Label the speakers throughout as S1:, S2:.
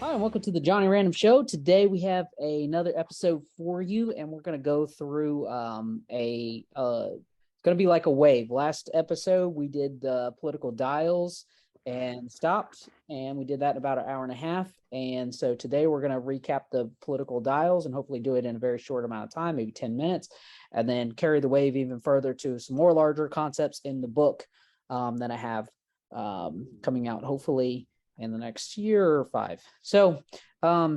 S1: Hi, and welcome to the Johnny Random Show. Today we have another episode for you, and we're going to go through it's going to be like a wave. Last episode we did the political dials and stopped, and we did that in about an hour and a half. And so today we're going to recap the political dials and hopefully do it in a very short amount of time, maybe 10 minutes, and then carry the wave even further to some more larger concepts in the book that I have coming out hopefully in the next year or 5. So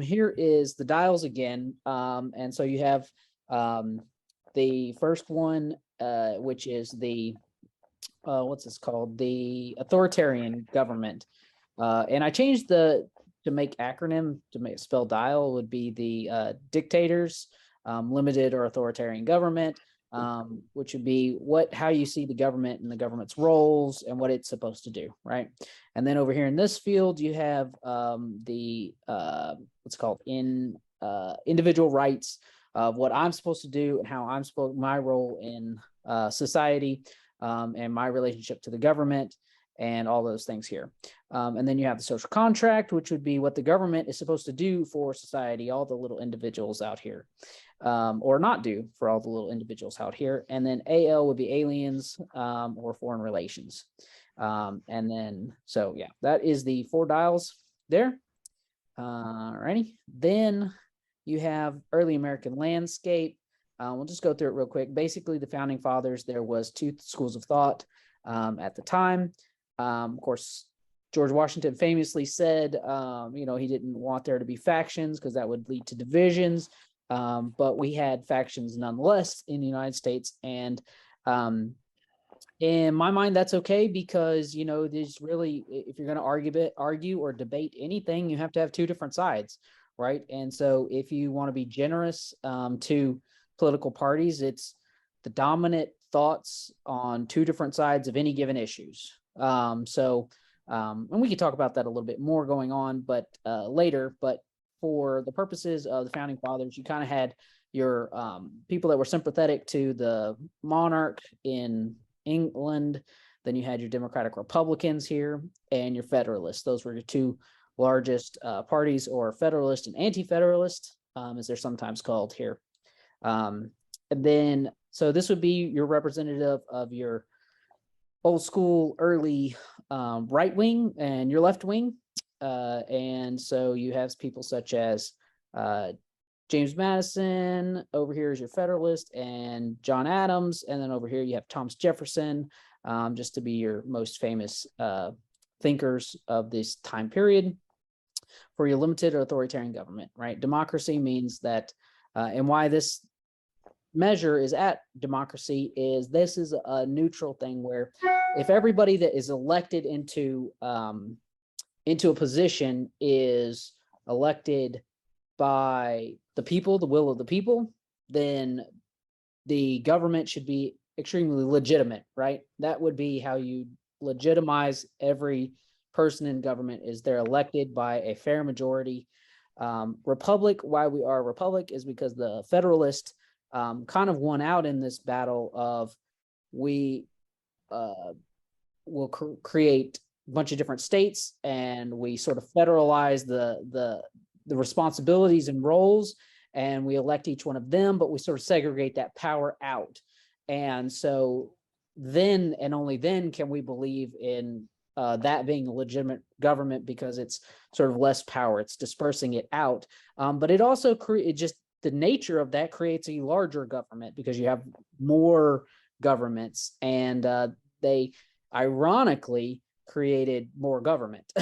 S1: here is the dials again. And so you have the first one, which is the, what's this called? The authoritarian government. And I changed to make acronym, to make spell dial would be the dictators, limited or authoritarian government, which would be how you see the government and the government's roles and what it's supposed to do, right? And then over here in this field, you have the what's called individual rights of what I'm supposed to do and how my role in society and my relationship to the government and all those things here. And then you have the social contract, which would be what the government is supposed to do for society, all the little individuals out here, or not do for all the little individuals out here. And then AL would be aliens or foreign relations. And then, so yeah, that is the 4 dials there. Alrighty. Then you have early American landscape. We'll just go through it real quick. Basically, the founding fathers, there was 2 schools of thought at the time. Of course, George Washington famously said, he didn't want there to be factions because that would lead to divisions. But we had factions nonetheless in the United States. And in my mind, that's okay because, there's really, if you're going to argue or debate anything, you have to have 2 different sides, right? And so if you want to be generous to political parties, it's the dominant thoughts on 2 different sides of any given issues. And we can talk about that a little bit more going on, but later. But for the purposes of the founding fathers, you kind of had your people that were sympathetic to the monarch in England. Then you had your Democratic Republicans here and your Federalists. Those were your 2 largest parties, or Federalist and Anti-Federalist, as they're sometimes called here. And then, so this would be your representative of your old school early right wing and your left wing. And so you have people such as James Madison. Over here is your Federalist, and John Adams. And then over here you have Thomas Jefferson, just to be your most famous thinkers of this time period. For your limited or authoritarian government, right? Democracy means that, and why this measure is at democracy is this is a neutral thing where if everybody that is elected into a position is elected by the people, the will of the people, then the government should be extremely legitimate, right? That would be how you legitimize every person in government, is they're elected by a fair majority. Republic, why we are a republic is because the Federalist kind of won out in this battle of we will create a bunch of different states, and we sort of federalize the responsibilities and roles, and we elect each one of them, but we sort of segregate that power out. And so then and only then can we believe in that being a legitimate government, because it's sort of less power, it's dispersing it out. But it also the nature of that creates a larger government because you have more governments, and they ironically created more government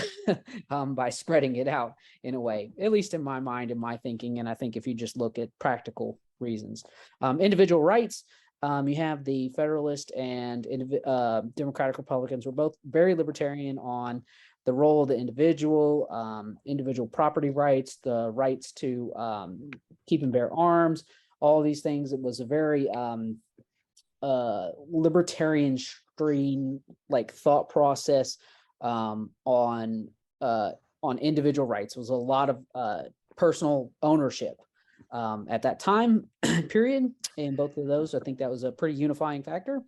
S1: by spreading it out in a way, at least in my mind and my thinking. And I think if you just look at practical reasons, individual rights, you have the Federalist and Democratic Republicans were both very libertarian on the role of the individual property rights, the rights to keep and bear arms, all these things. It was a very libertarian stream like thought process on individual rights. It was a lot of personal ownership at that time period. And both of those, I think that was a pretty unifying factor.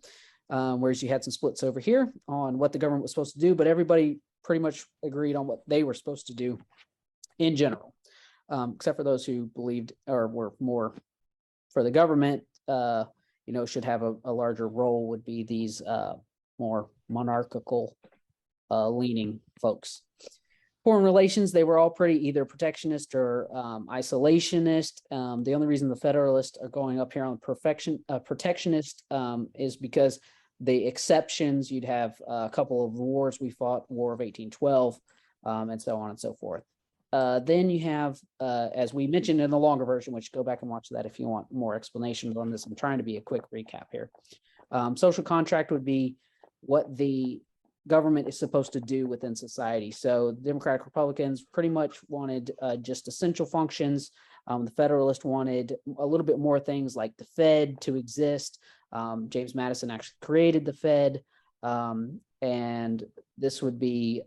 S1: Whereas you had some splits over here on what the government was supposed to do, but everybody pretty much agreed on what they were supposed to do. in general, except for those who believed or were more for the government, should have a larger role, would be these more monarchical leaning folks. Foreign relations, they were all pretty either protectionist or isolationist. The only reason the Federalists are going up here on protectionist is because the exceptions, you'd have a couple of wars we fought, War of 1812, and so on and so forth. Then you have, as we mentioned in the longer version, which go back and watch that if you want more explanations on this. I'm trying to be a quick recap here. Social contract would be what the government is supposed to do within society. So Democratic Republicans pretty much wanted just essential functions. The Federalists wanted a little bit more things like the Fed to exist. James Madison actually created the Fed. And this would be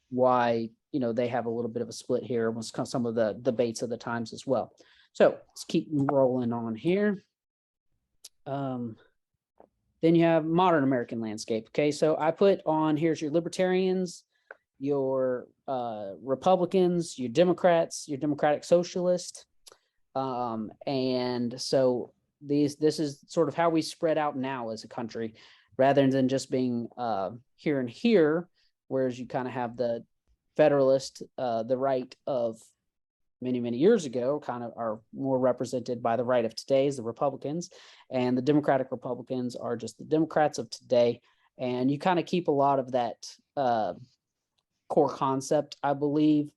S1: why, they have a little bit of a split here with some of the debates of the times as well. So let's keep rolling on here. Then you have modern American landscape. Okay, so I put on, here's your Libertarians, your Republicans, your Democrats, your Democratic Socialist. And so this is sort of how we spread out now as a country, rather than just being here and here, whereas you kind of have the Federalist, the right of many years ago, kind of are more represented by the right of today as the Republicans, and the Democratic Republicans are just the Democrats of today. And you kind of keep a lot of that core concept, I believe,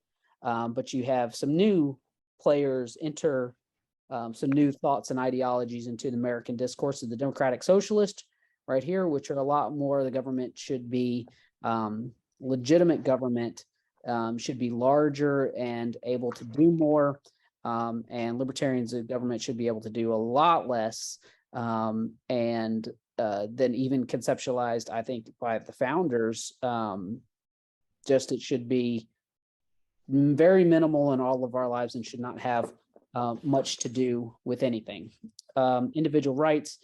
S1: but you have some new players enter some new thoughts and ideologies into the American discourse of the Democratic Socialist right here, which are a lot more the government should be legitimate government, should be larger and able to do more, and Libertarians, the government should be able to do a lot less, and then even conceptualized, I think, by the founders. Just it should be very minimal in all of our lives and should not have much to do with anything. Individual rights,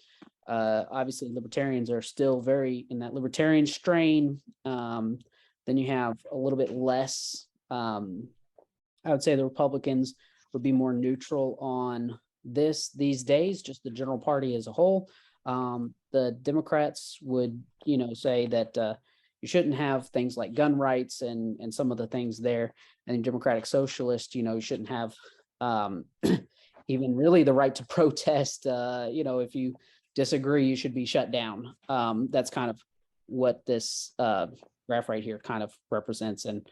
S1: obviously Libertarians are still very in that libertarian strain. Then you have a little bit less, I would say the Republicans would be more neutral on these days, just the general party as a whole. The Democrats would, say that you shouldn't have things like gun rights and some of the things there. And the Democratic Socialist, you shouldn't have even really the right to protest. If you disagree, you should be shut down. That's kind of what this graph right here kind of represents. And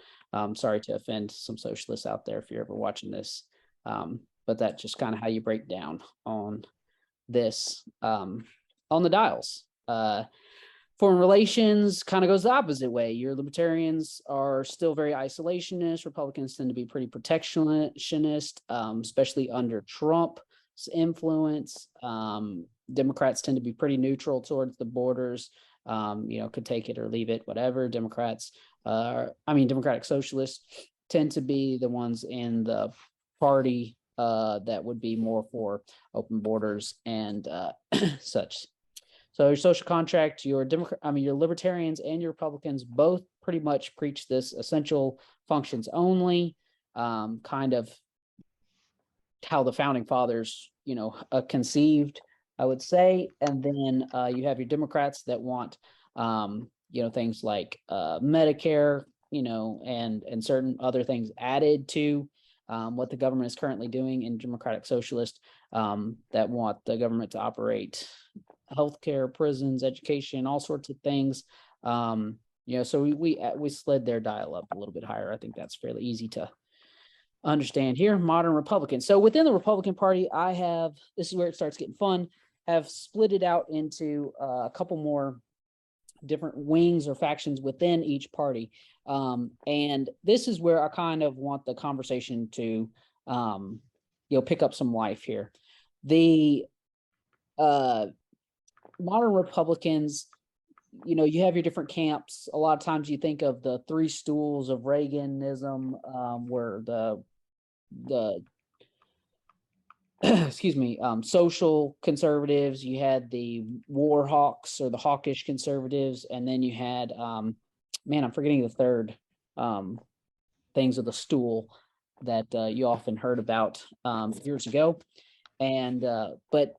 S1: sorry to offend some socialists out there if you're ever watching this, but that's just kind of how you break down on this on the dials. Foreign relations kind of goes the opposite way. Your Libertarians are still very isolationist. Republicans tend to be pretty protectionist, especially under Trump's influence. Democrats tend to be pretty neutral towards the borders. Could take it or leave it, whatever. Democratic Socialists tend to be the ones in the party that would be more for open borders and such. So your social contract, your Libertarians and your Republicans both pretty much preach this essential functions only, kind of how the founding fathers, conceived, I would say. And then you have your Democrats that want, things like Medicare, and certain other things added to what the government is currently doing, and Democratic Socialists that want the government to operate healthcare, prisons, education, all sorts of things. So we slid their dial up a little bit higher. I think that's fairly easy to understand here. Modern Republicans. So within the Republican Party, this is where it starts getting fun, have split it out into a couple more different wings or factions within each party. And this is where I kind of want the conversation to, pick up some life here. The modern Republicans, you have your different camps. A lot of times you think of the three stools of Reaganism, where the social conservatives, you had the war hawks or the hawkish conservatives, and then you had, I'm forgetting the third. things of the stool that you often heard about years ago. And but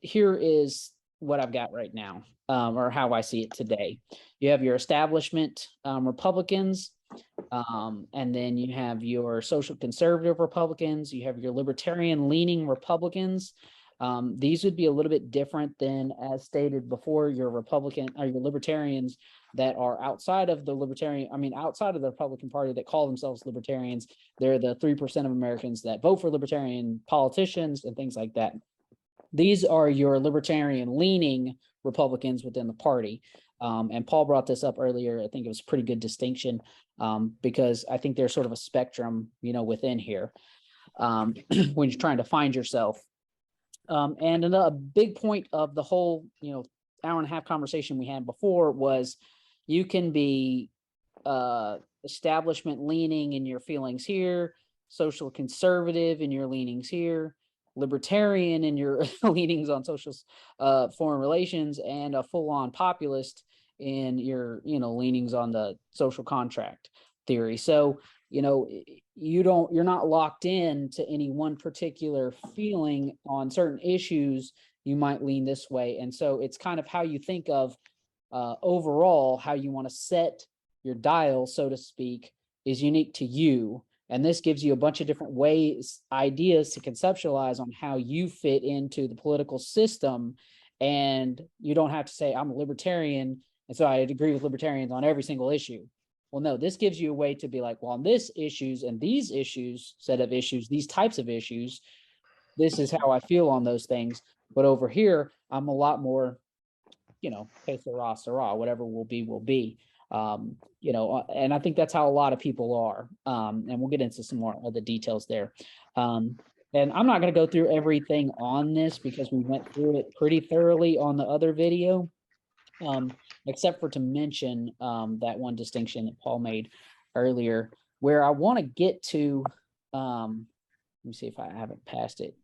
S1: here is what I've got right now, or how I see it today. You have your establishment Republicans, and then you have your social conservative Republicans, you have your libertarian leaning Republicans. These would be a little bit different than, as stated before, your Republican or your libertarians that are outside of the outside of the Republican Party that call themselves libertarians. They're the 3% of Americans that vote for libertarian politicians and things like that. These are your libertarian leaning Republicans within the party. And Paul brought this up earlier. I think it was a pretty good distinction, because I think there's sort of a spectrum, within here, when you're trying to find yourself. And a big point of the whole, hour and a half conversation we had before was you can be establishment leaning in your feelings here, social conservative in your leanings here, libertarian in your leanings on social foreign relations, and a full-on populist in your leanings on the social contract theory. So you're not locked in to any one particular feeling on certain issues. You might lean this way, and so it's kind of how you think of overall how you want to set your dial, so to speak, is unique to you. And this gives you a bunch of different ideas to conceptualize on how you fit into the political system. And you don't have to say, I'm a libertarian, and so I agree with libertarians on every single issue. Well, no, this gives you a way to be like, well, on this issues and these issues, set of issues, these types of issues, this is how I feel on those things. But over here, I'm a lot more, que sera, whatever will be, will be. And I think that's how a lot of people are. And we'll get into some more of the details there. And I'm not going to go through everything on this because we went through it pretty thoroughly on the other video, except for to mention that one distinction that Paul made earlier, where I want to get to. Let me see if I haven't passed it.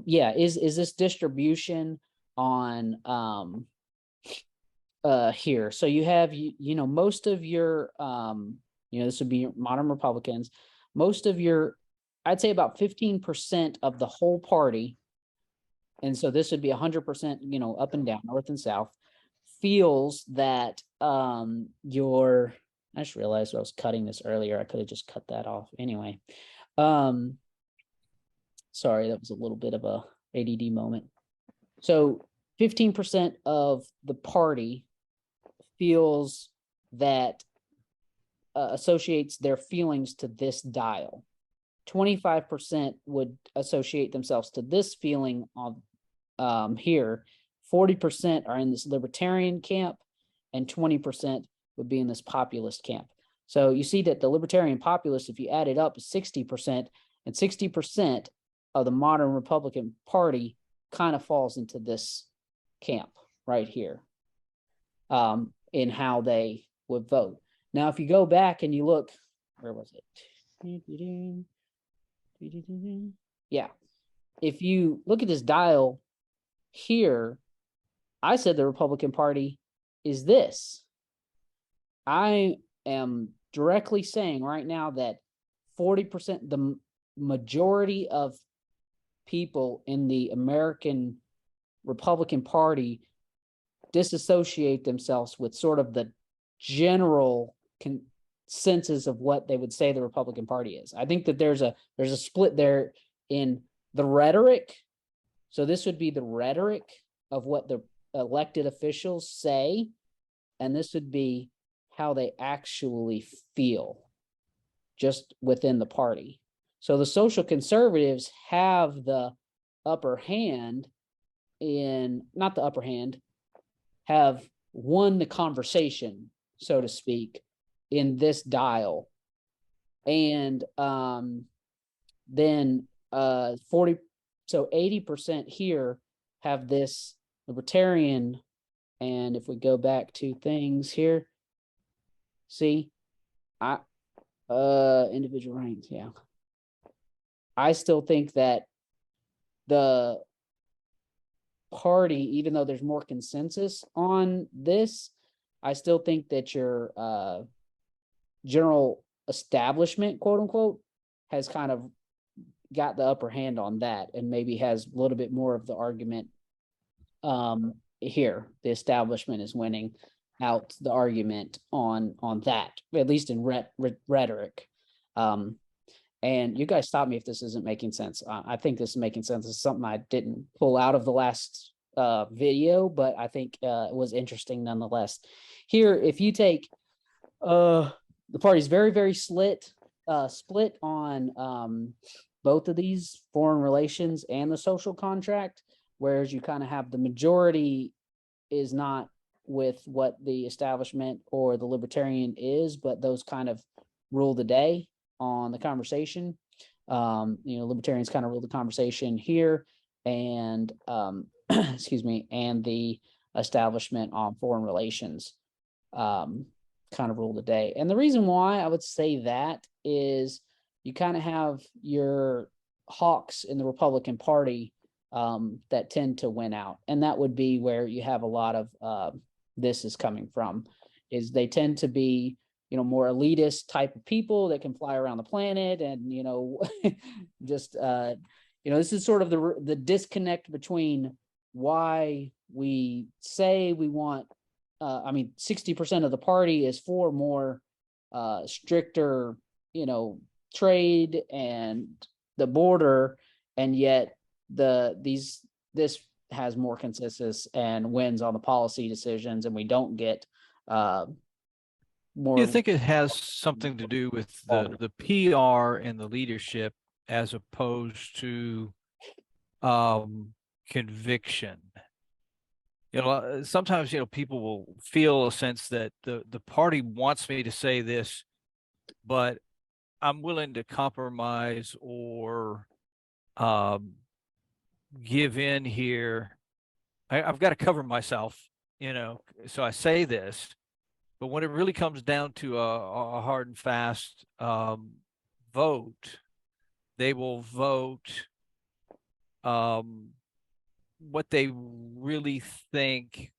S1: Is this distribution on here? So you have most of your this would be modern Republicans. Most of your, I'd say about 15% of the whole party, and so this would be 100%, up and down, north and south, feels that I just realized I was cutting this earlier. I could have just cut that off anyway. Sorry, that was a little bit of a ADD moment. So 15% of the party feels that associates their feelings to this dial. 25% would associate themselves to this feeling on here. 40% are in this libertarian camp, and 20% would be in this populist camp. So you see that the libertarian populist, if you add it up, is 60%, and 60% of the modern Republican Party kind of falls into this camp right here, in how they would vote. Now, if you go back and you look, where was it? Yeah. If you look at this dial here, I said the Republican Party is this. I am directly saying right now that 40%, the majority of people in the American Republican Party disassociate themselves with sort of the general consensus of what they would say the Republican Party is. I think that there's a split there in the rhetoric. So this would be the rhetoric of what the elected officials say, and this would be how they actually feel just within the party. So the social conservatives have the upper hand not the upper hand, have won the conversation, so to speak, in this dial. And then 80% here have this libertarian. And if we go back to things here, see, individual ranks, yeah. I still think that the party, even though there's more consensus on this, I still think that your general establishment, quote unquote, has kind of got the upper hand on that, and maybe has a little bit more of the argument here. The establishment is winning out the argument on that, at least in rhetoric. And you guys stop me if this isn't making sense. I think this is making sense. It's something I didn't pull out of the last video, but I think it was interesting nonetheless. Here, if you take the party's very split on both of these, foreign relations and the social contract, whereas you kind of have the majority is not with what the establishment or the libertarian is, but those kind of rule the day on the conversation. Libertarians kind of rule the conversation here, and excuse me, and the establishment on foreign relations kind of rule the day. And the reason why I would say that is you kind of have your hawks in the Republican Party that tend to win out. And that would be where you have a lot of this is coming from, is they tend to be, more elitist type of people that can fly around the planet and, just, this is sort of the disconnect between why we say we want, 60% of the party is for more stricter, trade and the border, and yet this has more consensus and wins on the policy decisions, and we don't get more.
S2: Do you think it has something to do with the PR and the leadership as opposed to conviction? Sometimes people will feel a sense that the party wants me to say this, but I'm willing to compromise or give in here. I've got to cover myself, so I say this. But when it really comes down to a hard and fast vote, they will vote what they really think,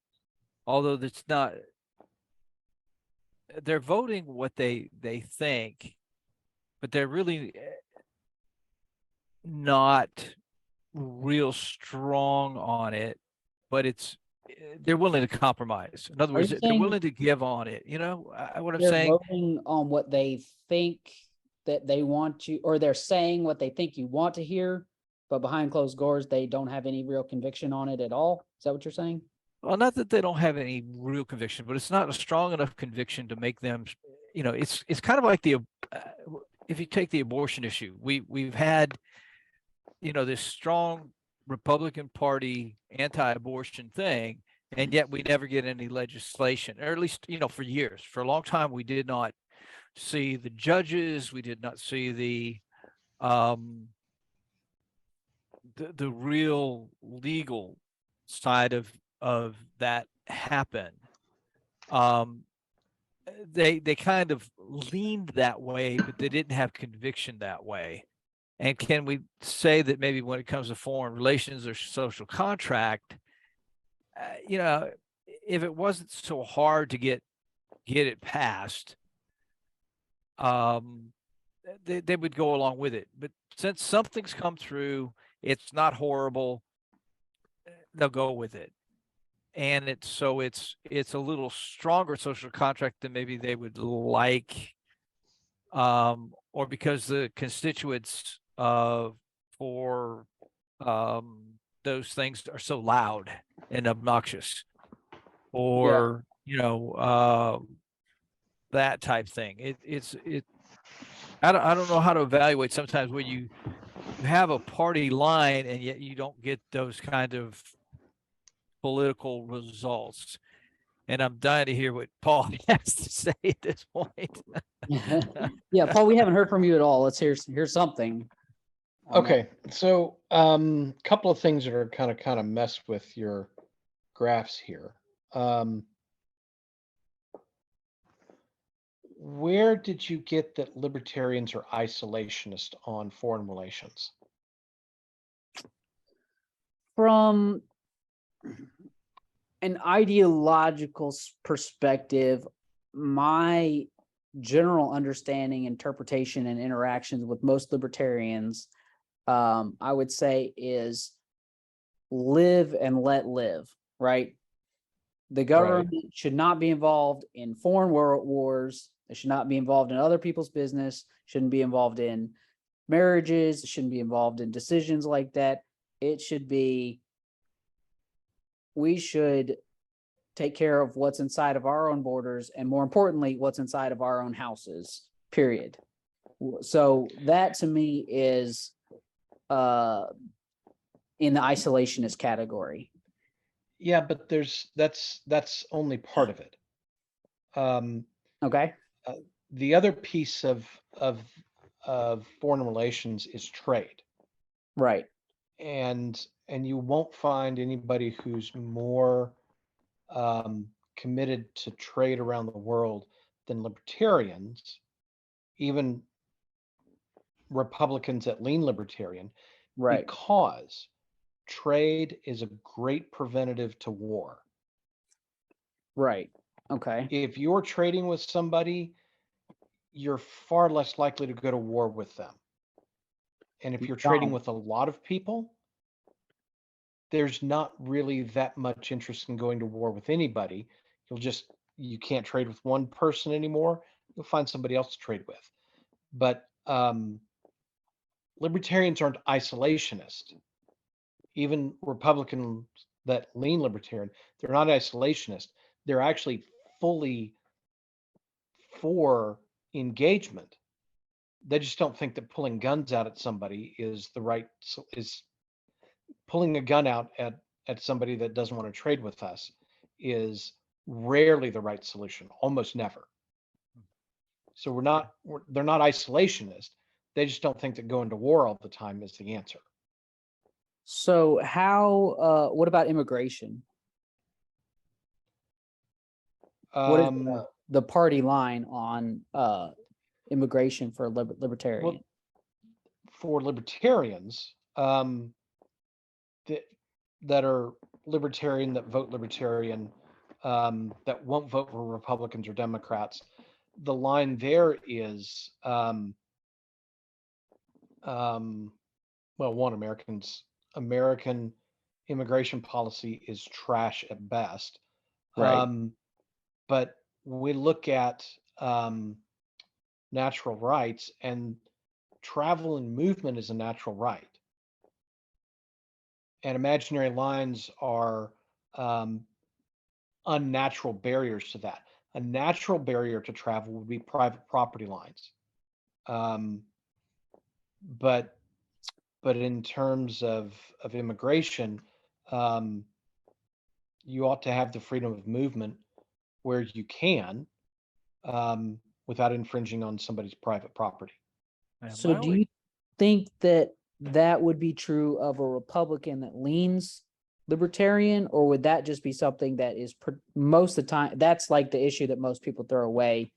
S2: although it's not, they're voting what they think, but they're really not real strong on it, but they're willing to compromise. In other words, they're willing to give on it. What I'm saying?
S1: They're voting on what they think that they want you, or they're saying what they think you want to hear, but behind closed doors, they don't have any real conviction on it at all. Is that what you're saying?
S2: Well, not that they don't have any real conviction, but it's not a strong enough conviction to make them, it's kind of like if you take the abortion issue, we've had, this strong Republican Party anti-abortion thing, and yet we never get any legislation, or at least, for years. For a long time, we did not see the judges, we did not see the real legal side of that happen. They kind of leaned that way, but they didn't have conviction that way. And can we say that maybe when it comes to foreign relations or social contract, if it wasn't so hard to get it passed, they would go along with it. But since something's come through, it's not horrible, they'll go with it. And it's a little stronger social contract than maybe they would like, or because the constituents for those things are so loud and obnoxious, or that type thing. I don't know how to evaluate sometimes when you have a party line and yet you don't get those kind of political results. And I'm dying to hear what Paul has to say at this point.
S1: Yeah, Paul, we haven't heard from you at all. Let's hear something.
S3: Okay, so couple of things that are kind of mess with your graphs here. Where did you get that libertarians are isolationist on foreign relations?
S1: From an ideological perspective, my general understanding, interpretation, and interactions with most libertarians, I would say, is live and let live, right? The government should not be involved in foreign wars. It should not be involved in other people's business, shouldn't be involved in marriages, it shouldn't be involved in decisions like that. It should be, we should take care of what's inside of our own borders, and more importantly, what's inside of our own houses, period. So that to me is in the isolationist category.
S3: Yeah, but that's only part of it.
S1: Okay.
S3: The other piece of foreign relations is trade.
S1: Right.
S3: And you won't find anybody who's more committed to trade around the world than libertarians, even Republicans that lean libertarian,
S1: Right.
S3: because trade is a great preventative to war.
S1: Right. Okay.
S3: If you're trading with somebody, you're far less likely to go to war with them. And if you're trading with a lot of people, there's not really that much interest in going to war with anybody. You can't trade with one person anymore. You'll find somebody else to trade with. But libertarians aren't isolationist. Even Republicans that lean libertarian, they're not isolationist. They're actually fully for engagement. They just don't think that pulling guns out at somebody is pulling a gun out at somebody that doesn't want to trade with us is rarely the right solution, almost never. So they're not isolationist. They just don't think that going to war all the time is the answer.
S1: So what about immigration? What is the party line on immigration for libertarian?
S3: Well, for libertarians, that are libertarian, that vote libertarian, that won't vote for Republicans or Democrats, the line there is, American immigration policy is trash at best.
S1: Right.
S3: But we look at natural rights, and travel and movement is a natural right. And imaginary lines are unnatural barriers to that. A natural barrier to travel would be private property lines. But in terms of immigration, you ought to have the freedom of movement where you can, without infringing on somebody's private property.
S1: So do you think that would be true of a Republican that leans libertarian, or would that just be something that is most of the time, that's like the issue that most people throw away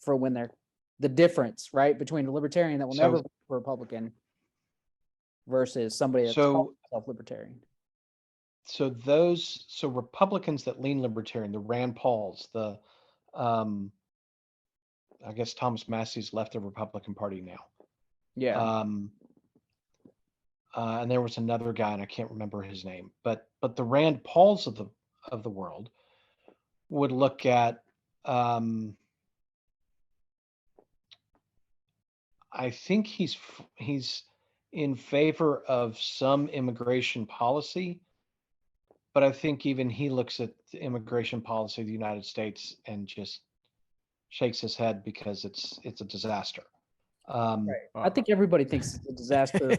S1: for when they're the difference, right, between a libertarian that will never vote for Republican versus somebody that's called themselves libertarian?
S3: So Republicans that lean libertarian, the Rand Pauls, the I guess Thomas Massey's left the Republican Party now.
S1: Yeah.
S3: And there was another guy, and I can't remember his name, but the Rand Pauls of the world would look at, I think he's in favor of some immigration policy, but I think even he looks at the immigration policy of the United States and just shakes his head because it's a disaster.
S1: Right. I think everybody thinks it's a disaster.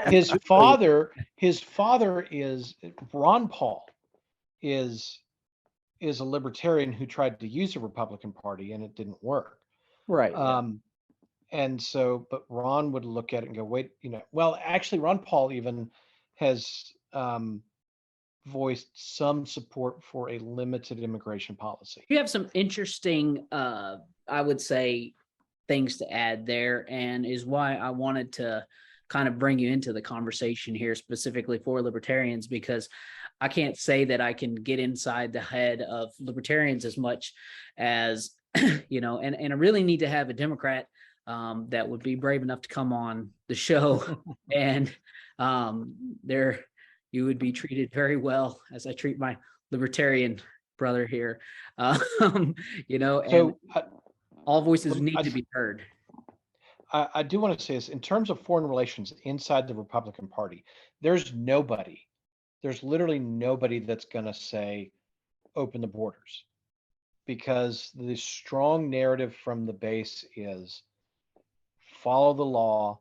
S3: His father is Ron Paul is a libertarian who tried to use the Republican Party and it didn't work.
S1: Right.
S3: And so, but Ron would look at it and go, wait, well, actually Ron Paul even has voiced some support for a limited immigration policy.
S1: You have some interesting, I would say, things to add there, and is why I wanted to kind of bring you into the conversation here specifically for libertarians, because I can't say that I can get inside the head of libertarians as much as and I really need to have a Democrat that would be brave enough to come on the show, and there you would be treated very well as I treat my Libertarian brother here, and
S3: So
S1: all voices
S3: lem-
S1: need to be heard.
S3: I do want to say this in terms of foreign relations inside the Republican Party, there's literally nobody that's going to say open the borders, because the strong narrative from the base is follow the law.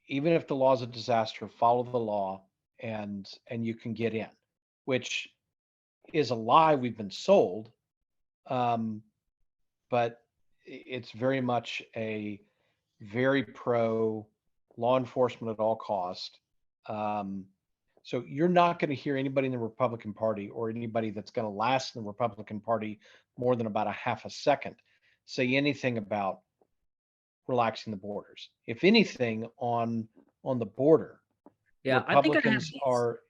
S3: Even if the law is a disaster, follow the law, and you can get in, which is a lie we've been sold. But it's very much a very pro law enforcement at all cost. So you're not going to hear anybody in the Republican Party, or anybody that's going to last in the Republican Party more than about a half a second, say anything about relaxing the borders. If anything, on the border,
S1: Yeah, I think I have
S3: Republicans
S1: these
S3: are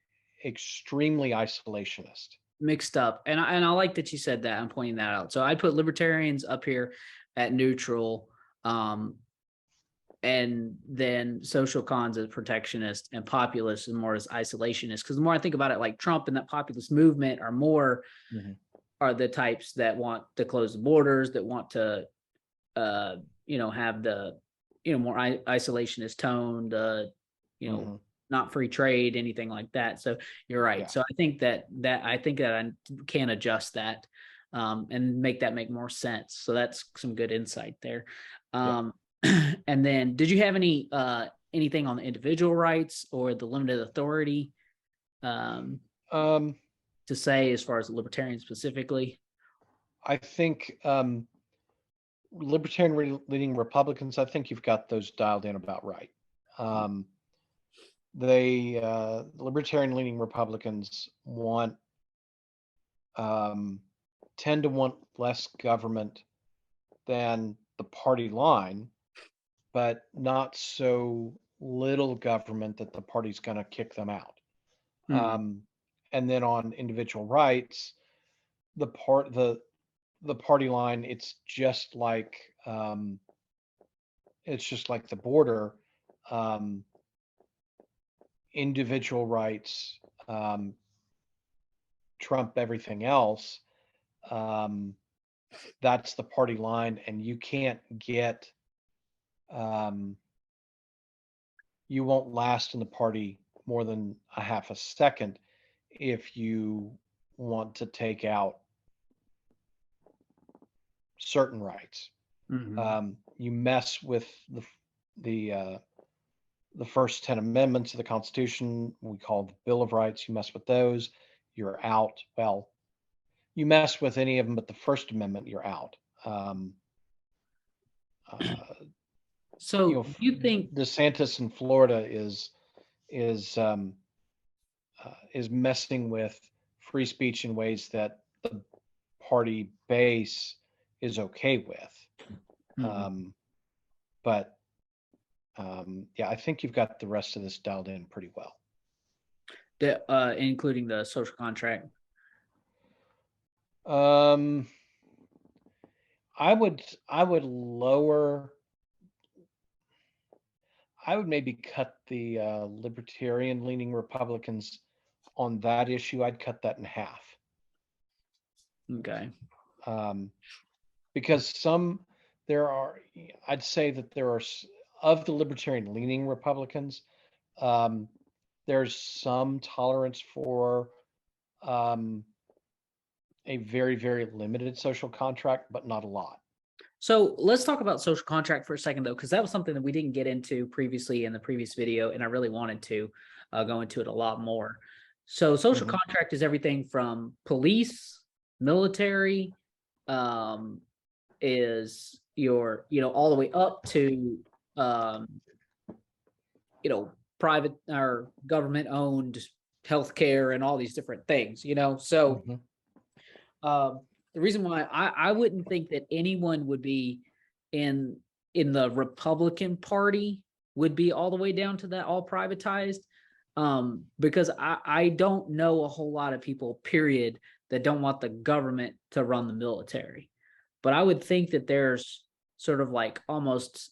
S3: extremely isolationist.
S1: mixed up, and I like that you said that. I'm pointing that out. So I put Libertarians up here at neutral, and then social cons as protectionist, and populist and more as isolationist. Because the more I think about it, like Trump and that populist movement are more are the types that want to close the borders, that want to have the more isolationist tone, not free trade, anything like that. So you're right.
S3: Yeah.
S1: So I think that I can adjust that and make that make more sense. So that's some good insight there. And then did you have anything on the individual rights or the limited authority to say as far as Libertarians specifically?
S3: I think Libertarian leaning Republicans, I think you've got those dialed in about right. Libertarian leaning Republicans tend to want less government than the party line, but not so little government that the party's going to kick them out. And then on individual rights, the party line, it's just like the border. Individual rights trump everything else. That's the party line, and you can't get you won't last in the party more than a half a second if you want to take out certain rights. You mess with the first 10 amendments of the Constitution, we call the Bill of Rights. You mess with those, you're out. Well, you mess with any of them but the First Amendment, you're out.
S1: So you think
S3: DeSantis in Florida is messing with free speech in ways that the party base is okay with. But I think you've got the rest of this dialed in pretty well.
S1: Including the social contract.
S3: I would maybe cut the Libertarian leaning Republicans on that issue. I'd cut that in half.
S1: Okay.
S3: Because I'd say that there are, of the Libertarian leaning Republicans, there's some tolerance for a very, very limited social contract, but not a lot.
S1: So let's talk about social contract for a second, though, because that was something that we didn't get into previously in the previous video, and I really wanted to go into it a lot more. So social contract is everything from police, military, is your, all the way up to, private or government owned healthcare and all these different things, So the reason why I wouldn't think that anyone would be in the Republican Party would be all the way down to that all privatized, because I don't know a whole lot of people, period, that don't want the government to run the military. but I would think that there's sort of like almost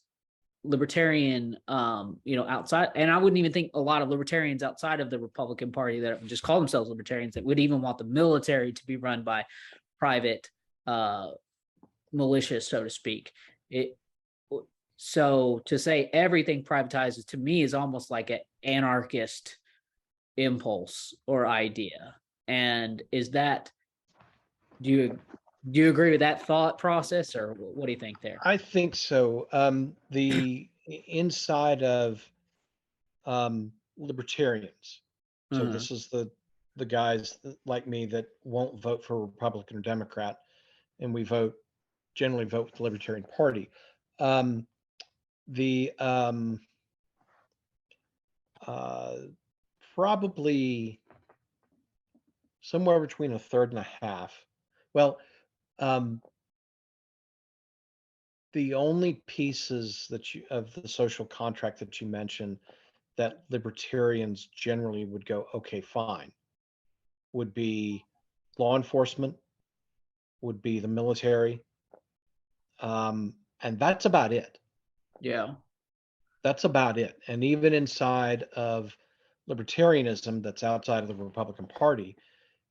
S1: libertarian, outside, and I wouldn't even think a lot of libertarians outside of the Republican Party that just call themselves libertarians that would even want the military to be run by private militia, so to speak. So to say everything privatizes to me is almost like an anarchist impulse or idea. And is that, do you agree with that thought process, or what do you think there?
S3: I think so. The inside of libertarians. So
S1: Mhm.
S3: this is the guys like me that won't vote for Republican or Democrat, and we generally vote with the Libertarian Party. The uh, Probably somewhere between a third and a half. Well, um, the only pieces that you of the social contract that you mentioned that libertarians generally would go, okay, fine, would be law enforcement, would be the military, and that's about it.
S1: Yeah.
S3: That's about it. And even inside of libertarianism, that's outside of the Republican Party,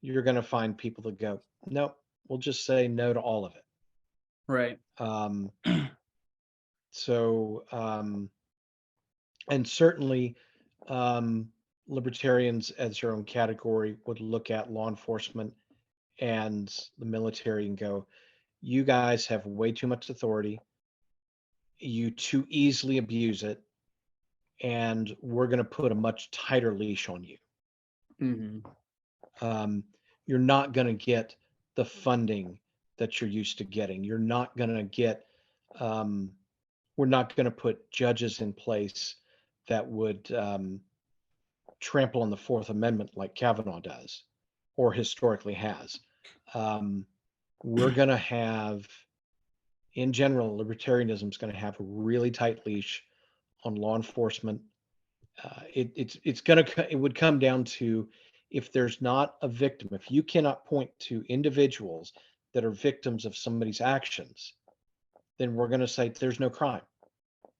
S3: you're going to find people that go, nope, we'll just say no to all of it.
S1: Right.
S3: Um, so, and certainly, um, libertarians as your own category would look at law enforcement and the military and go, you guys have way too much authority. You too easily abuse it. And we're going to put a much tighter leash on you.
S1: Mm-hmm.
S3: You're not going to get the funding that you're used to getting. You're not going to get, we're not going to put judges in place that would trample on the Fourth Amendment like Kavanaugh does or historically has. We're going to have, in general, libertarianism is going to have a really tight leash on law enforcement. It would come down to, if there's not a victim, if you cannot point to individuals that are victims of somebody's actions, then we're going to say there's no crime.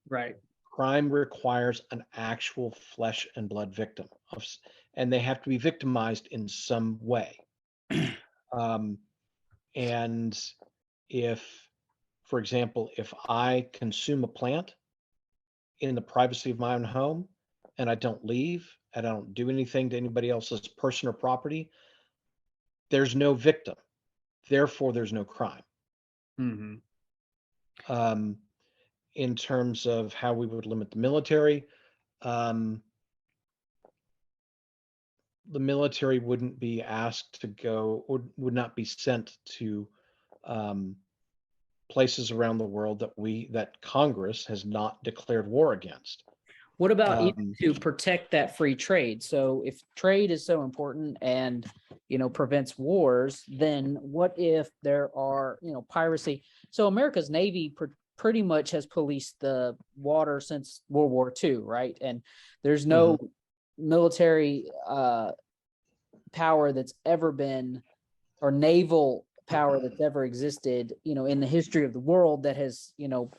S1: Right.
S3: Crime requires an actual flesh and blood victim, and they have to be victimized in some way. And if, for example, if I consume a plant in the privacy of my own home and I don't leave and I don't do anything to anybody else's person or property, there's no victim. Therefore, there's no crime.
S1: Mm-hmm.
S3: In terms of how we would limit the military, um, the military wouldn't be asked to go, or would not be sent to um, places around the world that Congress has not declared war against.
S1: What about even
S3: Um,
S1: to protect that free trade? So if trade is so important and, prevents wars, then what if there are, piracy? So America's Navy pretty much has policed the water since World War II, right? And there's no military power that's ever been, or naval power that's ever existed, in the history of the world that has,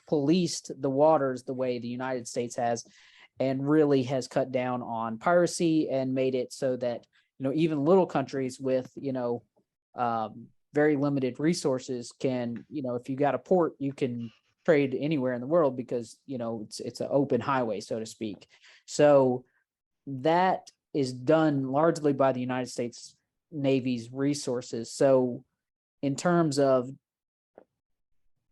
S1: policed the waters the way the United States has, and really has cut down on piracy and made it so that, even little countries with, very limited resources can, if you got a port, you can trade anywhere in the world because, it's an open highway, so to speak. So that is done largely by the United States Navy's resources. So in terms of,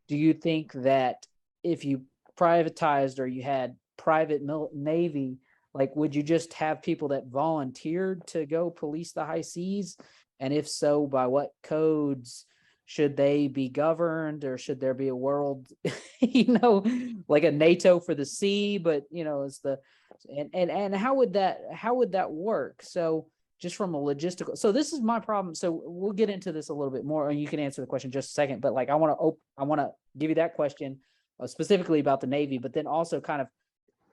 S1: do you think that if you privatized or you had private Navy, like, would you just have people that volunteered to go police the high seas? And if so, by what codes should they be governed, or should there be a world, like a NATO for the sea, but it's the, and how would that work? So just from a logistical, so this is my problem. So we'll get into this a little bit more, and you can answer the question in just a second. But like, I want to give you that question specifically about the Navy, but then also kind of,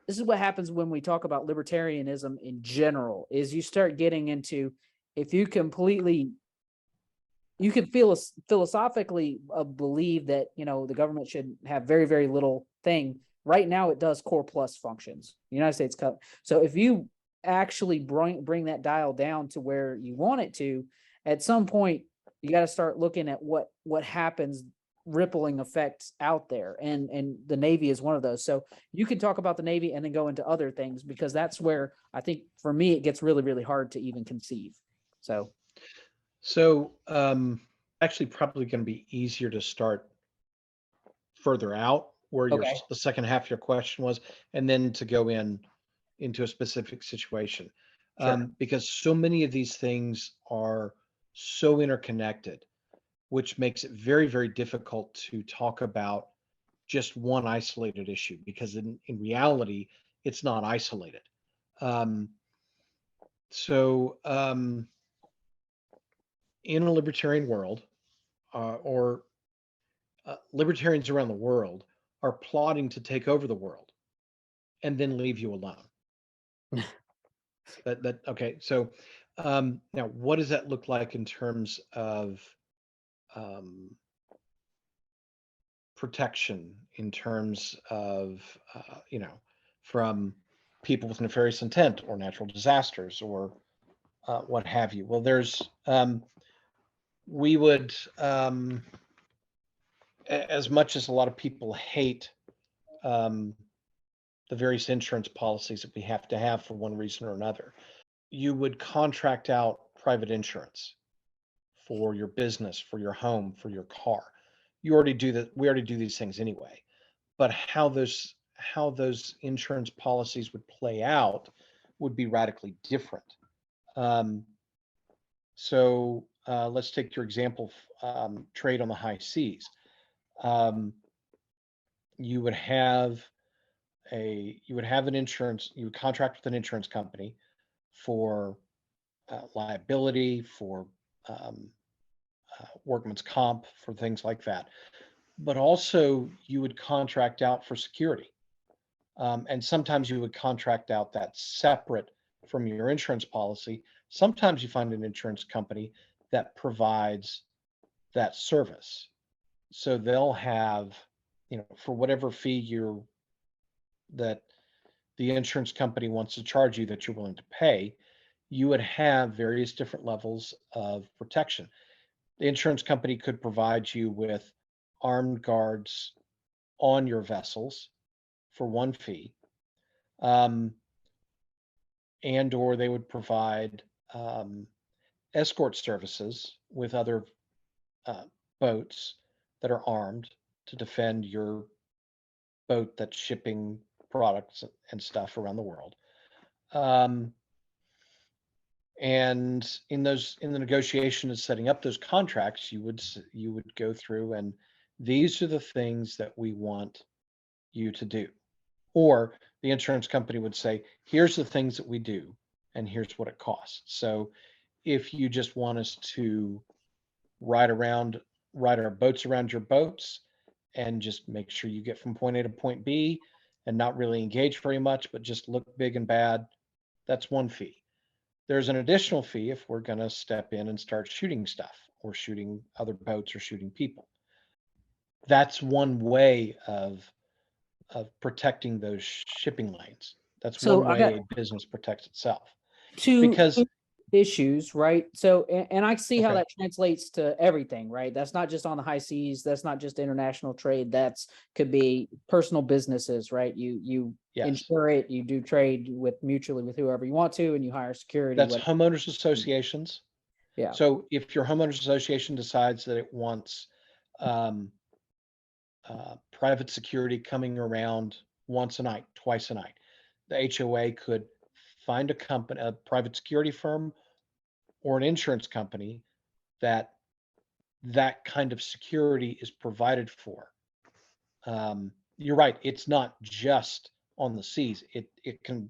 S1: this is what happens when we talk about libertarianism in general, is you start getting into, if you completely you could feel philosophically believe that, you know, the government should have very, very little thing. Right now, it does core plus functions. The United States Cup. So if you actually bring that dial down to where you want it to, at some point, you got to start looking at what happens, rippling effects out there, and the Navy is one of those. So you can talk about the Navy and then go into other things, because that's where I think for me it gets really, really hard to even conceive. So
S3: actually probably going to be easier to start further out where
S1: okay,
S3: the second half of your question was, and then to go into a specific situation.
S1: sure,
S3: Because so many of these things are so interconnected, which makes it very, very difficult to talk about just one isolated issue, because in reality, it's not isolated. Um, so in a libertarian world, or libertarians around the world are plotting to take over the world and then leave you alone. That okay. So now, what does that look like in terms of um, protection? In terms of from people with nefarious intent or natural disasters or what have you? Well, there's we would as much as a lot of people hate um, the various insurance policies that we have to have for one reason or another, you would contract out private insurance for your business, for your home, for your car. You already do that. We already do these things anyway. But how those insurance policies would play out would be radically different. Um, so let's take your example, trade on the high seas. Um, you would have an insurance. You would contract with an insurance company for liability, for um, workman's comp, for things like that. But also, you would contract out for security. And sometimes you would contract out that separate from your insurance policy. Sometimes you find an insurance company that provides that service. So they'll have, for whatever fee that the insurance company wants to charge you that you're willing to pay, you would have various different levels of protection. The insurance company could provide you with armed guards on your vessels for one fee, um, and or they would provide escort services with other uh, boats that are armed to defend your boat that's shipping products and stuff around the world. Um, and in the negotiation of setting up those contracts, you would go through, and these are the things that we want you to do. Or the insurance company would say, here's the things that we do, and here's what it costs. So if you just want us to ride our boats around your boats and just make sure you get from point A to point B and not really engage very much, but just look big and bad, that's one fee. There's an additional fee if we're going to step in and start shooting stuff or shooting other boats or shooting people. That's one way of protecting those shipping lanes. That's
S1: so
S3: one
S1: I got
S3: way a business protects itself.
S1: two
S3: Because
S1: issues, right? So, and I see how
S3: okay,
S1: that translates to everything, right? That's not just on the high seas. That's not just international trade. That's could be personal businesses, right? You
S3: yes,
S1: insure it, you do trade with mutually with whoever you want to, and you hire security.
S3: that's
S1: What?
S3: homeowners associations.
S1: Yeah.
S3: So if your homeowners association decides that it wants um, private security coming around once a night, twice a night, the HOA could find a private security firm or an insurance company that kind of security is provided for. You're right. It's not just on the seas. It can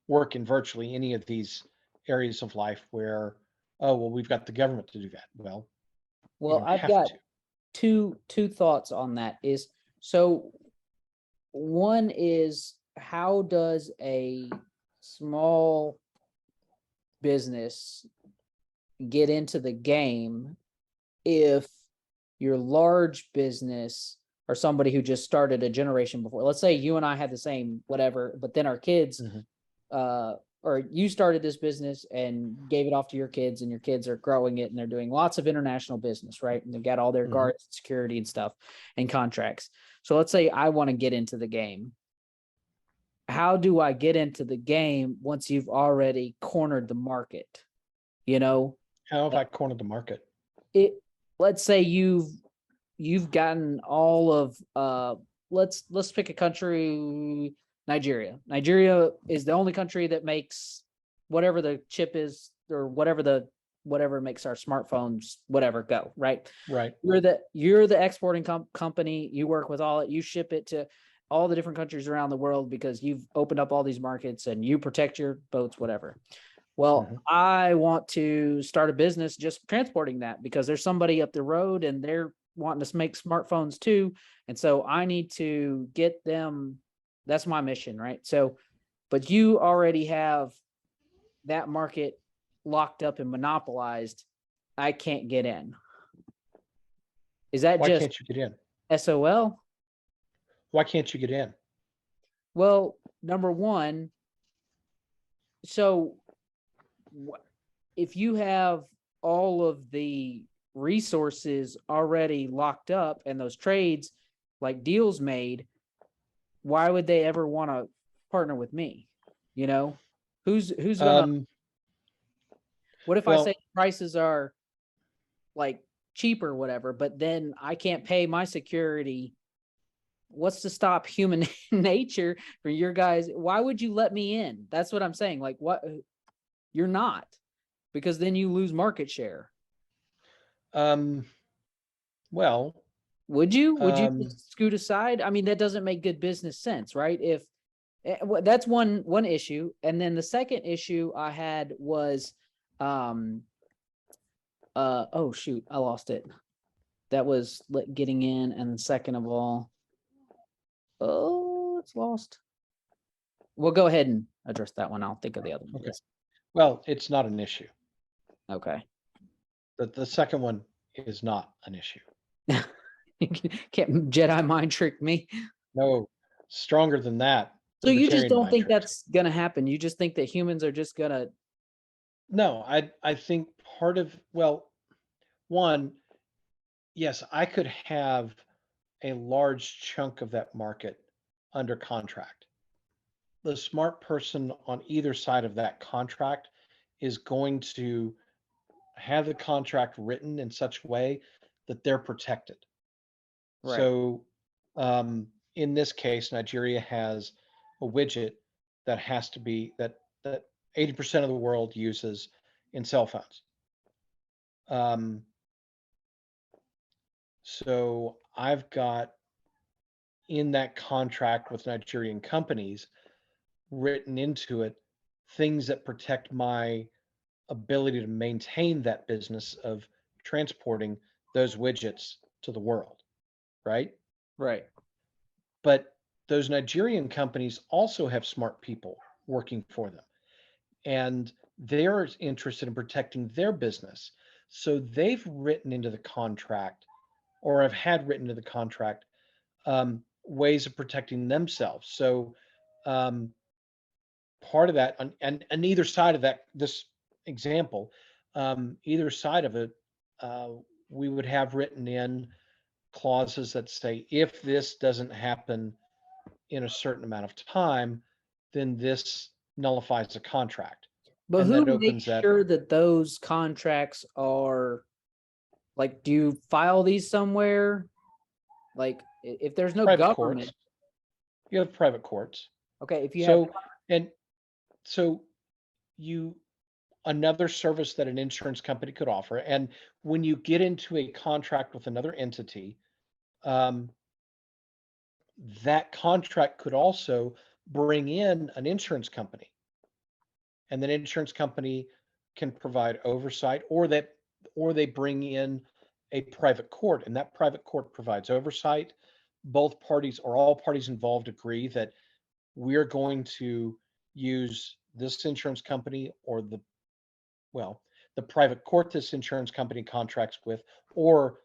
S3: work in virtually any of these areas of life where, oh, well, we've got the government to do that. Well, you
S1: Well,
S3: don't
S1: I've
S3: have
S1: got
S3: to.
S1: two thoughts on that. Is so one is, how does a small business get into the game if your large business or somebody who just started a generation before, let's say you and I had the same whatever, but then our kids, or you started this business and gave it off to your kids, and your kids are growing it and they're doing lots of international business, right? And they've got all their guards, security and stuff and contracts. So let's say I want to get into the game. How do I get into the game once you've already cornered the market? You know,
S3: How have I cornered the market?
S1: Let's say you've gotten all of let's pick a country, Nigeria. Nigeria is the only country that makes whatever the chip is, or whatever makes our smartphones whatever go, right?
S3: Right.
S1: You're the exporting company. You work with all it, you ship it to all the different countries around the world because you've opened up all these markets and you protect your boats, whatever. Well, I want to start a business just transporting that because there's somebody up the road and they're wanting to make smartphones too. And so I need to get them. That's my mission, right? So, but you already have that market locked up and monopolized. I can't get in. Is that
S3: Why
S1: just
S3: can't you get in?
S1: SOL?
S3: Why can't you get in?
S1: Well, number one, so if you have all of the resources already locked up and those trades, like deals made, why would they ever want to partner with me? You know, who's gonna, what if I say prices are like cheap or whatever, but then I can't pay my security? What's to stop human nature for your guys? Why would you let me in? That's what I'm saying. Like, what? You're not, because then you lose market share.
S3: Well,
S1: would you just scoot aside? I mean, that doesn't make good business sense, right? If that's one issue. And then the second issue I had was, oh shoot, I lost it. That was getting in. And second of all, oh, it's lost. We'll go ahead and address that one. I'll think of the other one.
S3: Okay. Well, it's not an issue.
S1: Okay.
S3: The second one is not an issue.
S1: You can't Jedi mind trick me.
S3: No, stronger than that.
S1: So you just don't think that's going to happen? You just think that humans are just going to...
S3: No, I think part of, well, one, yes, I could have a large chunk of that market under contract. The smart person on either side of that contract is going to have the contract written in such a way that they're protected.
S1: Right.
S3: So in this case, Nigeria has a widget that has to be that 80% of the world uses in cell phones. So I've got in that contract with Nigerian companies written into it things that protect my ability to maintain that business of transporting those widgets to the world, right?
S1: Right.
S3: But those Nigerian companies also have smart people working for them, and they're interested in protecting their business. So they've written into the contract, or have had written into the contract, ways of protecting themselves. So part of that, and either side of that, this example, either side of it, we would have written in clauses that say, if this doesn't happen in a certain amount of time, then this nullifies the contract.
S1: But
S3: And
S1: who
S3: that opens
S1: makes
S3: that.
S1: sure that those contracts are, like, do you file these somewhere? Like, if there's no
S3: Private
S1: government,
S3: courts. You have private courts.
S1: okay, if you have,
S3: So another service that an insurance company could offer, and when you get into a contract with another entity, that contract could also bring in an insurance company, and that insurance company can provide oversight, or they bring in a private court, and that private court provides oversight. Both parties, or all parties involved, agree that we're going to use this insurance company, or the private court this insurance company contracts with, or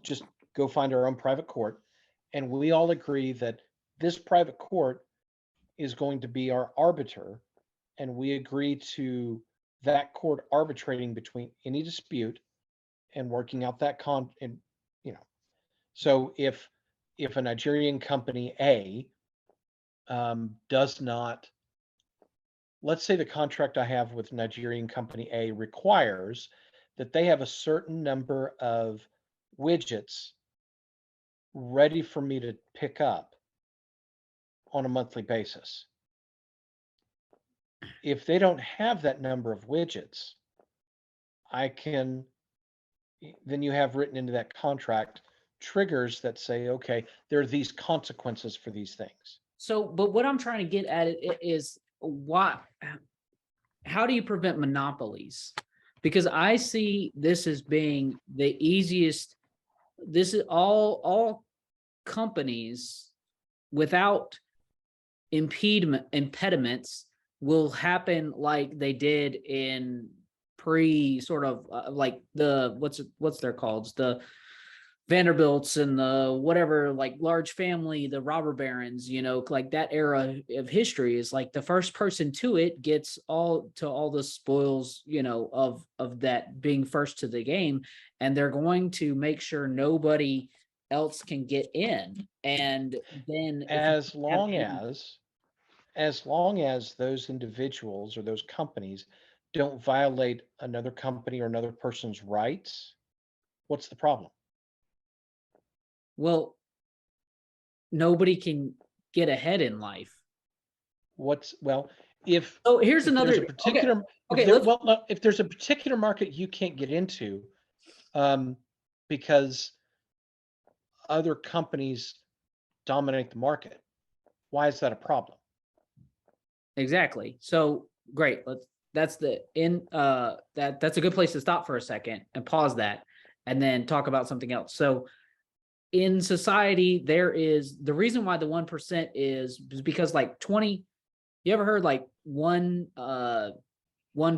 S3: just go find our own private court. And we all agree that this private court is going to be our arbiter, and we agree to that court arbitrating between any dispute and working out that and you know, so if a Nigerian company A does not, let's say the contract I have with Nigerian company A requires that they have a certain number of widgets ready for me to pick up on a monthly basis. If they don't have that number of widgets, then you have written into that contract triggers that say, okay, there are these consequences for these things.
S1: So, but what I'm trying to get at is how do you prevent monopolies? Because I see this as being the easiest. This is all companies without impediments will happen like they did in sort of like the what's they're called, the Vanderbilts and the whatever, like large family, the robber barons, like that era of history is like the first person to it gets all the spoils, of that being first to the game. And they're going to make sure nobody else can get in. And then
S3: as long as those individuals or those companies don't violate another company or another person's rights, what's the problem?
S1: Well, nobody can get ahead in life.
S3: If
S1: here's another
S3: there's a particular if there's a particular market you can't get into because other companies dominate the market, why is that a problem?
S1: Exactly. So great. That's a good place to stop for a second and pause that and then talk about something else. So in society, there is the reason why the 1% is because like 20, you ever heard like one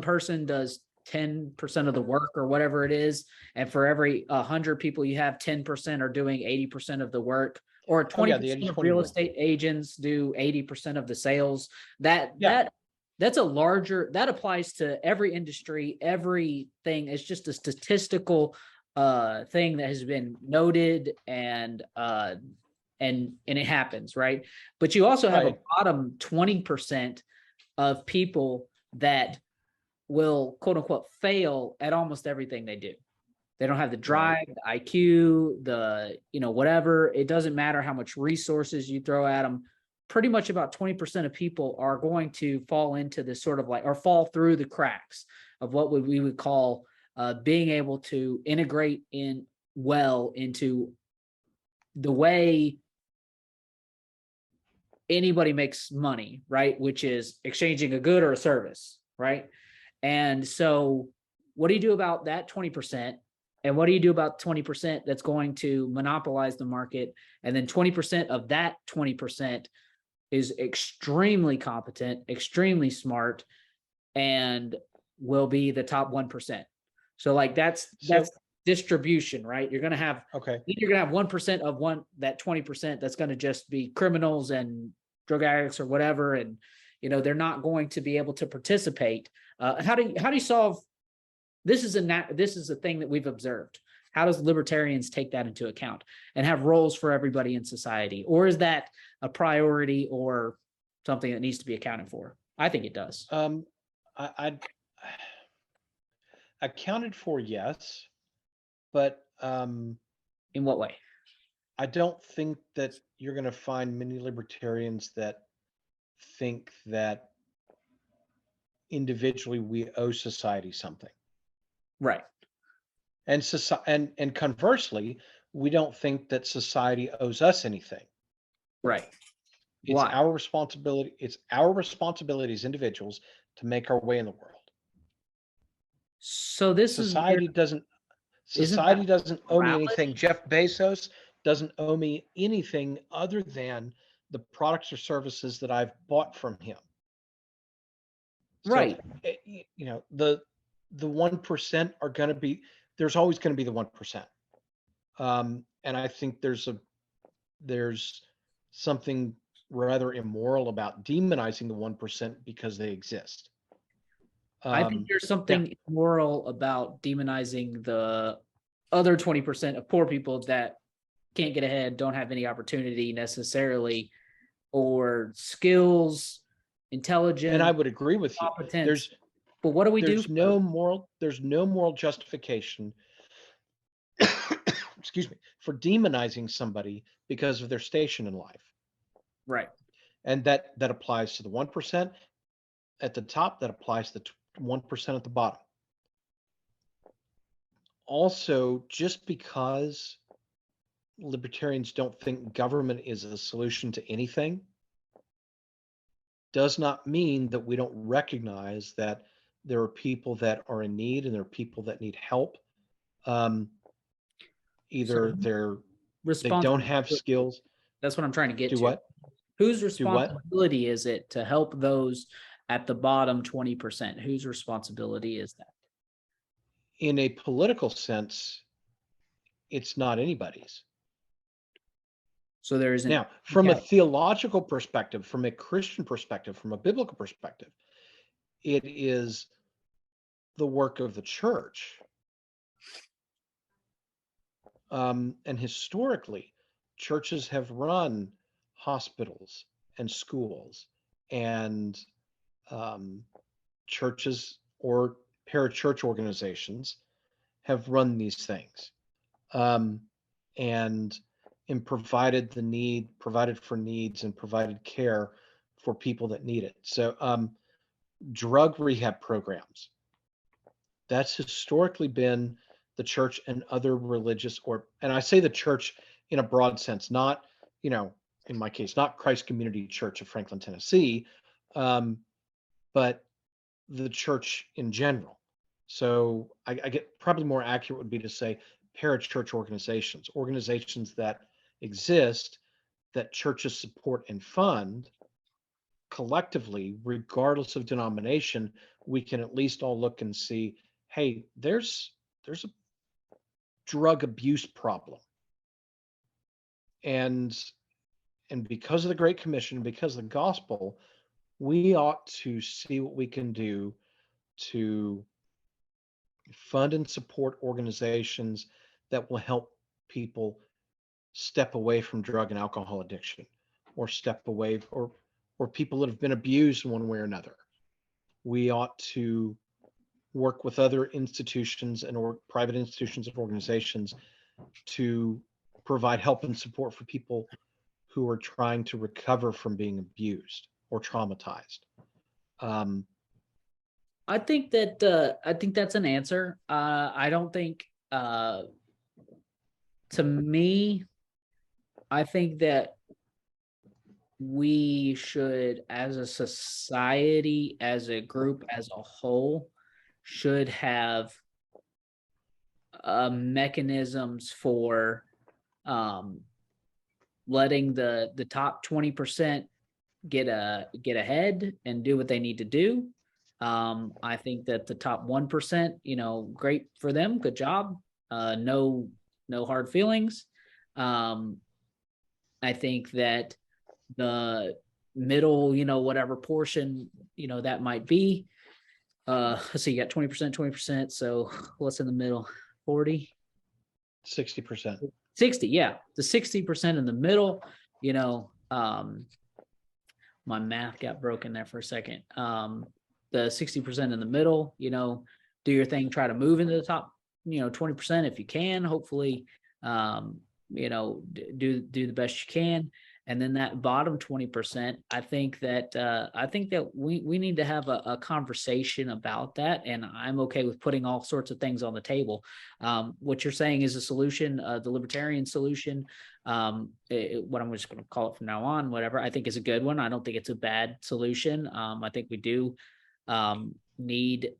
S1: person does 10% of the work or whatever it is, and for every 100 people you have, 10% are doing 80% of the work, or 20% of real estate agents do 80% of the sales. That's a larger, that applies to every industry, everything. It's just a statistical thing that has been noted, and it happens, right? But you also have a bottom 20% of people that will quote unquote fail at almost everything they do. They don't have the drive, the IQ, the whatever. It doesn't matter how much resources you throw at them. Pretty much about 20% of people are going to fall into this sort of like, or fall through the cracks of what we would call being able to integrate in well into the way anybody makes money, right? Which is exchanging a good or a service, right? And so what do you do about that 20%? And what do you do about 20% that's going to monopolize the market? And then 20% of that 20% is extremely competent, extremely smart, and will be the top 1%. So like that's distribution, right? You're going to have, you're going to have 1% of that 20% that's going to just be criminals and drug addicts or whatever. And, they're not going to be able to participate. How do you solve, this is a thing that we've observed. How does libertarians take that into account and have roles for everybody in society? Or is that a priority or something that needs to be accounted for? I think it does.
S3: I accounted for, yes, but
S1: in what way?
S3: I don't think that you're going to find many libertarians that think that individually we owe society something.
S1: Right.
S3: And and conversely, we don't think that society owes us anything.
S1: Right.
S3: It's our responsibility. It's our responsibility as individuals to make our way in the world.
S1: So this
S3: society doesn't owe me anything. Jeff Bezos doesn't owe me anything other than the products or services that I've bought from him.
S1: Right.
S3: So, the 1% are going to be, there's always going to be the 1%. And I think there's something rather immoral about demonizing the 1% because they exist.
S1: I think there's
S3: Now,
S1: something immoral about demonizing the other 20% of poor people that can't get ahead, don't have any opportunity necessarily, or skills,
S3: and I
S1: intelligence,
S3: would agree with you.
S1: competence. But what do we do?
S3: There's no moral justification, excuse me, for demonizing somebody because of their station in life.
S1: Right.
S3: And that applies to the 1% at the top, that applies to the 1% at the bottom. Also, just because libertarians don't think government is a solution to anything does not mean that we don't recognize that there are people that are in need and there are people that need help. Either they don't have skills.
S1: That's what I'm trying to get
S3: Do
S1: to.
S3: what?
S1: Whose
S3: Do what?
S1: responsibility is it to help those at the bottom 20%? Whose responsibility is that?
S3: In a political sense, it's not anybody's.
S1: So there isn't.
S3: Now, from a theological perspective, from a Christian perspective, from a biblical perspective, it is the work of the church. And historically, churches have run hospitals and schools, and churches or parachurch organizations have run these things, and provided for needs and provided care for people that need it. So drug rehab programs, that's historically been the church and other religious, and I say the church in a broad sense, not, in my case, not Christ Community Church of Franklin, Tennessee, but the church in general. So I get, probably more accurate would be to say parachurch organizations that exist, that churches support and fund collectively, regardless of denomination. We can at least all look and see, hey, there's a drug abuse problem. And because of the Great Commission, because of the gospel, we ought to see what we can do to fund and support organizations that will help people step away from drug and alcohol addiction, or step away, or people that have been abused in one way or another. We ought to work with other institutions or private institutions and organizations to provide help and support for people who are trying to recover from being abused or traumatized.
S1: I think that's an answer. I don't think, to me, I think that we should, as a society, as a group, as a whole, should have mechanisms for letting the top 20% get ahead and do what they need to do. I think that the top 1%, great for them, good job. No hard feelings. I think that the middle, whatever portion, that might be. Let's see, you got 20%, 20%. So what's in the middle? 40?
S3: 60%.
S1: 60, yeah. The 60% in the middle, my math got broken there for a second. The 60% in the middle, do your thing, try to move into the top, 20% if you can, hopefully, do the best you can. And then that bottom 20%, I think that we need to have a conversation about that. And I'm okay with putting all sorts of things on the table. What you're saying is a solution, the libertarian solution, what I'm just going to call it from now on, whatever, I think is a good one. I don't think it's a bad solution. I think we do need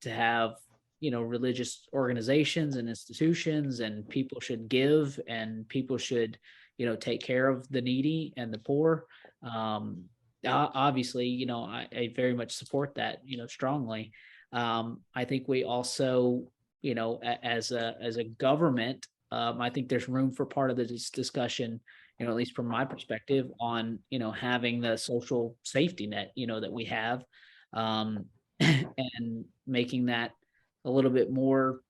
S1: to have, religious organizations and institutions, and people should give, and people should, take care of the needy and the poor. Obviously, I very much support that, strongly. I think we also, as a government, I think there's room for part of this discussion, at least from my perspective, on having the social safety net, that we have, and making that a little bit more.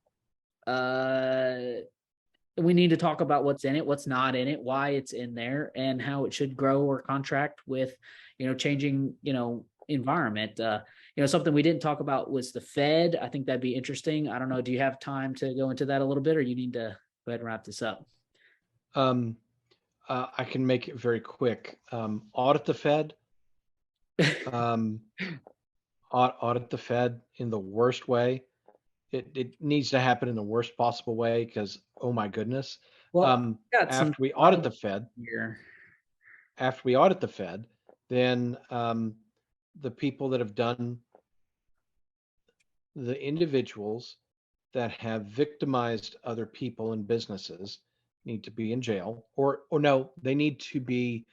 S1: We need to talk about what's in it, what's not in it, why it's in there, and how it should grow or contract with, changing, environment. Something we didn't talk about was the Fed. I think that'd be interesting. I don't know. Do you have time to go into that a little bit, or you need to go ahead and wrap this up?
S3: I can make it very quick. Audit the Fed. Audit the Fed in the worst way. It needs to happen in the worst possible way because, oh my goodness.
S1: Well,
S3: after we audit the Fed, then the people that have done, the individuals that have victimized other people and businesses need to be in jail, or no, they need to be,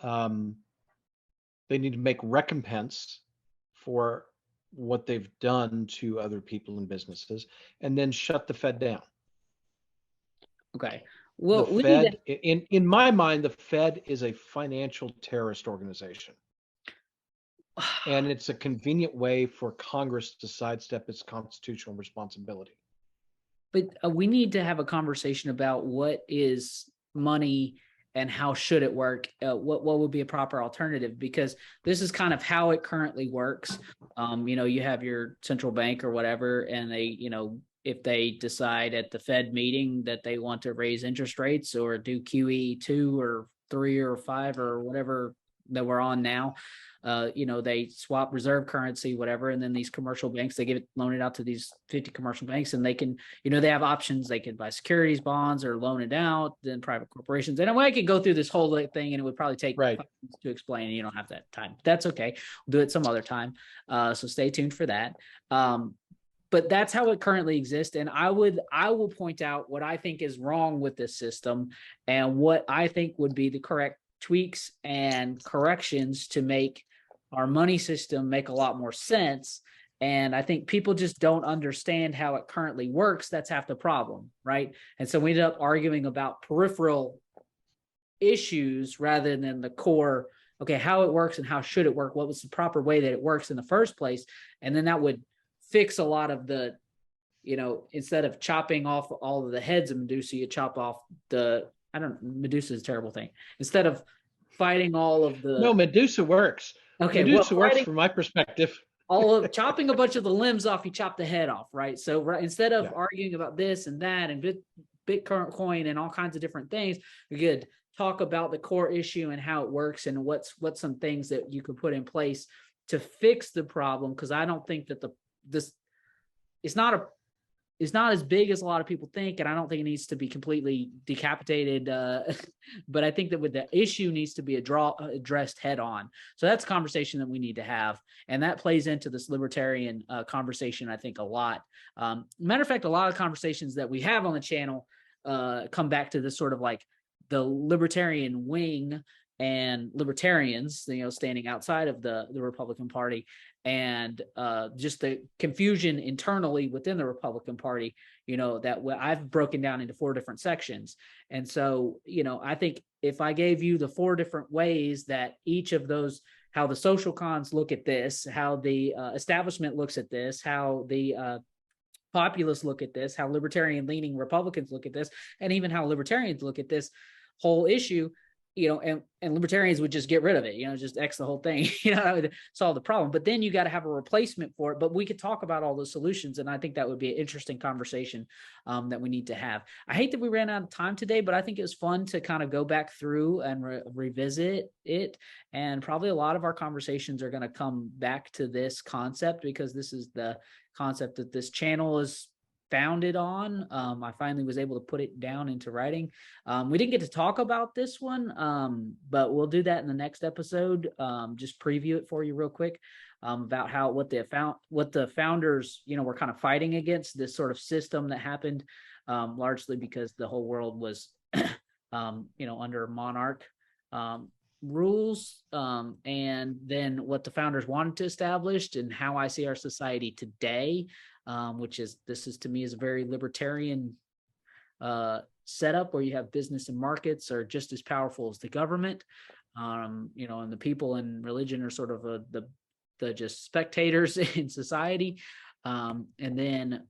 S3: they need to make recompense for what they've done to other people and businesses, and then shut the Fed down.
S1: Okay. Well,
S3: the Fed, in my mind, the Fed is a financial terrorist organization. And it's a convenient way for Congress to sidestep its constitutional responsibility.
S1: But we need to have a conversation about what is money and how should it work. What would be a proper alternative? Because this is kind of how it currently works. You have your central bank or whatever, and they, if they decide at the Fed meeting that they want to raise interest rates or do QE 2 or 3 or 5 or whatever that we're on now, they swap reserve currency, whatever, and then these commercial banks, they loan it out to these 50 commercial banks, and they can, they have options. They could buy securities bonds or loan it out, then private corporations. And I could go through this whole thing, and it would probably take
S3: right
S1: to explain, and you don't have that time. That's okay. We'll do it some other time. So stay tuned for that. But that's how it currently exists. And I will point out what I think is wrong with this system and what I think would be the correct tweaks and corrections to make our money system make a lot more sense. And I think people just don't understand how it currently works. That's half the problem, right? And so we ended up arguing about peripheral issues rather than the core, okay, how it works and how should it work? What was the proper way that it works in the first place? And then that would fix a lot of the, instead of chopping off all of the heads of Medusa, you chop off Medusa is a terrible thing. Instead of fighting all of the...
S3: No, Medusa works.
S1: Okay,
S3: Medusa works from my perspective.
S1: All of chopping a bunch of the limbs off, you chop the head off, right? So instead of arguing about this and that and Bitcoin and all kinds of different things, we could talk about the core issue and how it works and what's some things that you could put in place to fix the problem. Because I don't think that it's not as big as a lot of people think, and I don't think it needs to be completely decapitated. But I think that the issue needs to be addressed head on. So that's a conversation that we need to have, and that plays into this libertarian conversation, I think, a lot. Matter of fact, a lot of conversations that we have on the channel come back to this sort of like the libertarian wing and libertarians, standing outside of the Republican Party, and just the confusion internally within the Republican Party, that I've broken down into 4 different sections. And so, I think if I gave you the 4 different ways that each of those, how the social cons look at this, how the establishment looks at this, how the populists look at this, how libertarian leaning Republicans look at this, and even how libertarians look at this whole issue, and libertarians would just get rid of it, just X the whole thing, that would solve the problem. But then you got to have a replacement for it. But we could talk about all the solutions. And I think that would be an interesting conversation that we need to have. I hate that we ran out of time today, but I think it was fun to kind of go back through and revisit it. And probably a lot of our conversations are going to come back to this concept, because this is the concept that this channel is founded on. I finally was able to put it down into writing. We didn't get to talk about this one, but we'll do that in the next episode. Just preview it for you real quick, about what the founders, were kind of fighting against, this sort of system that happened, largely because the whole world was, under a monarch. rules, and then what the founders wanted to establish, and how I see our society today, which is, this is to me is a very libertarian setup, where you have business and markets are just as powerful as the government, you know, and the people in religion are sort of the just spectators in society. And then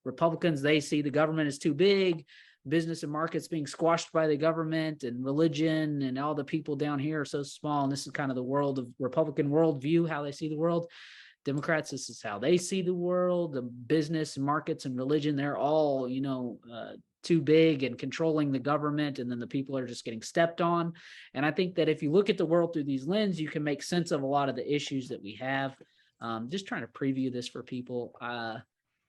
S1: Republicans, they see the government is too big, business and markets being squashed by the government, and religion and all the people down here are so small. And this is kind of the world of Republican worldview, how they see the world. Democrats, this is how they see the world. The business, markets, and religion, they're all, you know, too big and controlling the government, and then the people are just getting stepped on. And I think that if you look at the world through these lenses, you can make sense of a lot of the issues that we have. Just trying to preview this for people.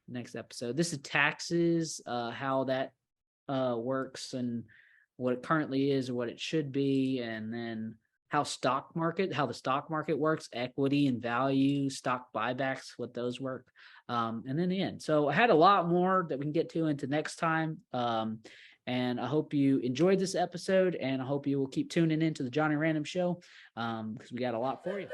S1: Next episode. This is taxes, how that works, and what it currently is or what it should be, and then how the stock market works, equity and value, stock buybacks, what those work, and then the end. So I had a lot more that we can get to into next time, and I hope you enjoyed this episode, and I hope you will keep tuning into the Johnny Random Show, because we got a lot for you.